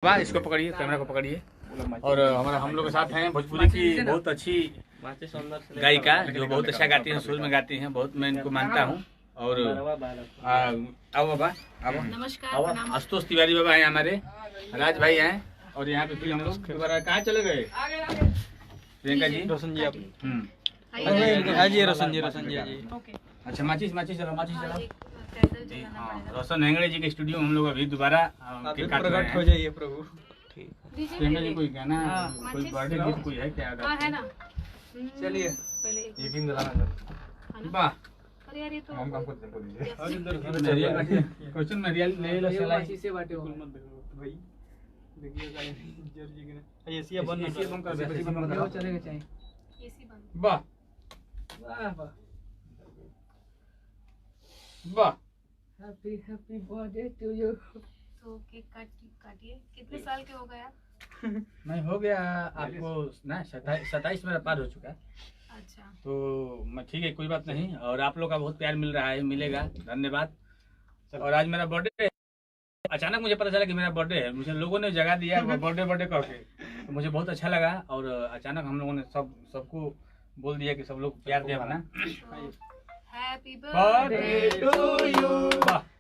वाह, इसको पकड़िए, कैमरा को पकड़िए। और हमारा हम लोग के साथ हैं भोजपुरी की बहुत अच्छी गायिका जो बहुत अच्छा गाती हैं, सुर में गाती हैं, बहुत मैं इनको मानता हूँ। और आओ बाबा, आओ। नमस्कार। आशुतोष तिवारी बाबा हैं हमारे, राज भाई हैं। और यहाँ पे फिर हम लोग दोबारा कहाँ चले गए? प्रियंका जी, रोशन जी, आप जी रोशन जी अच्छा माचिस चलो। हाँ, रोशन हेंगड़े जी के स्टूडियो में हम लोग अभी दोबारा प्रकट हो जाइए प्रभु। ठीक है, प्रियंका जी कोई गाना, कोई बर्थडे गिफ्ट कोई है क्या? है ना, चलिए पहले यकीन दिलाना। वाह, अरे यार ये तो हम काम को टेम्पो दीजिए। क्वेश्चन में रियल ले लो सलाई से बाटे कुल मत देखो भाई, देखिए गाड़ी जर्जी के ना ये सी बंद कर दे, चलेगा चाहिए एसी बंद। वाह वाह वाह वाह। Happy birthday to you. तो केक काटिए। कितने साल के हो गए आप? नहीं हो गया आपको ना, 27 मेरा पार हो चुका है। अच्छा, तो मैं ठीक है, कोई बात नहीं। और आप लोग का बहुत प्यार मिल रहा है, मिलेगा, धन्यवाद। और आज मेरा बर्थडे है, अचानक मुझे पता चला कि मेरा बर्थडे है। मुझे लोगों ने जगा दिया बर्थडे करके, तो मुझे बहुत अच्छा लगा। और अचानक हम लोगों ने सबको बोल दिया कि सब लोग प्यार दिया ना। Happy birthday to you,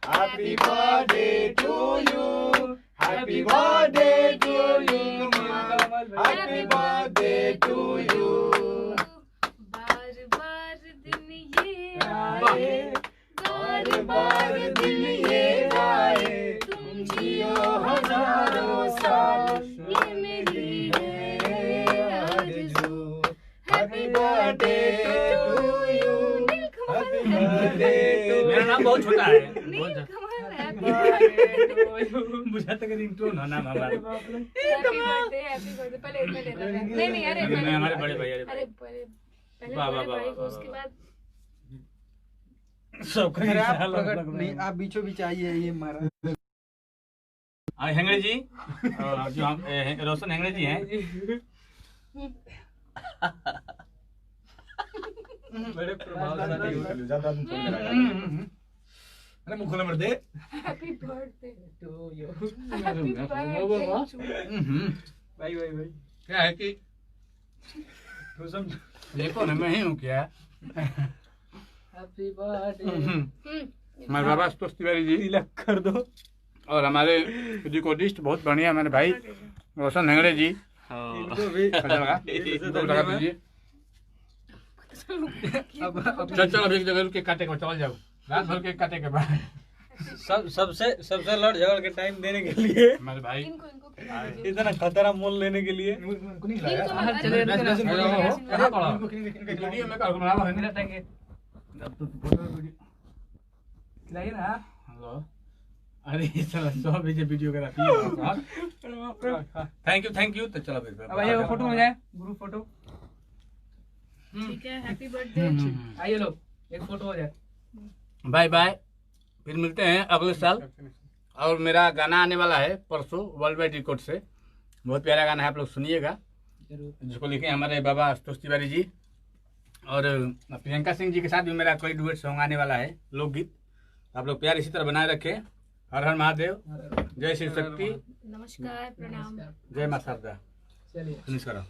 Happy birthday to you. Happy birthday to you. Happy birthday to you. बार बार दिन ये आए, बार बार दिन ये आए, तुम जियो हजारों साल, ये मेरी है आरज़ू। Happy birthday to you. Happy birthday to मेरा नाम बहुत छोटा है, नीलकमल, हैप्पी बर्थडे। मुझे तक रिंगटोन है नाम हमारा। हैप्पी बर्थडे पहले इतना दे रहा है। नहीं अरे नहीं, हमारे बड़े भाई, अरे पहले वाह, बड़े वाह, भाई वाह, को, उसके बाद सबका अरे आप हिस्सा प्रकट अलग-अलग नहीं, आप बीचों बीच आइए, ये मारा। हेंगड़े जी, जो हम रोशन हेंगड़े जी हैं, बड़े प्रभावशाली हो। ज्यादा दिन थोड़ी लगा। अरे मुंह खोला मत दे। Happy birthday to you. Happy birthday. भाई क्या है कि रोशन, देखो ना, मैं ही हूँ क्या। Happy birthday. हमारे बाबा आशुतोष तिवारी जी, तिलक कर दो। और हमारे रिकॉर्डिस्ट बहुत बढ़िया हमारे भाई रोशन हेंगड़े जी। इनको भी अच्छा लगा, इनको लगा दीजिए। अब चल अभी एक जगह रुक के काटे के चल जाओ, रात भर के काटे के बाद। सबसे लड़ झगड़ के टाइम देने के लिए, हमारे भाई इनको इतना खतरा मोल लेने के लिए। इनको नहीं खिलाया। चले कहाँ पड़ा? वीडियो में कर बनावा है ना। अब तो फोटो वीडियो खिलाइए ना। हेलो, अरे साला सब ये वीडियो ग्राफी है। Thank you. तो चलो फिर अब आइए फोटो हो जाए, ग्रुप फोटो। ठीक है, हैप्पी बर्थडे। आइए लोग, एक फोटो हो जाए। बाय बाय, फिर मिलते हैं अगले साल। और मेरा गाना आने वाला है परसों वर्ल्ड वाइड रिकॉर्ड से, बहुत प्यारा गाना है, आप लोग सुनिएगा, जिसको लिखे हमारे बाबा आशुतोष तिवारी जी। और प्रियंका सिंह जी के साथ भी मेरा कोई डुएट सॉन्ग आने वाला है, लोकगीत। आप लोग प्यार इसी तरह बनाए रखें। हर हर महादेव, जय शिव शक्ति, नमस्कार, प्रणाम। जय मां शारदा। चलिए फिनिश करो।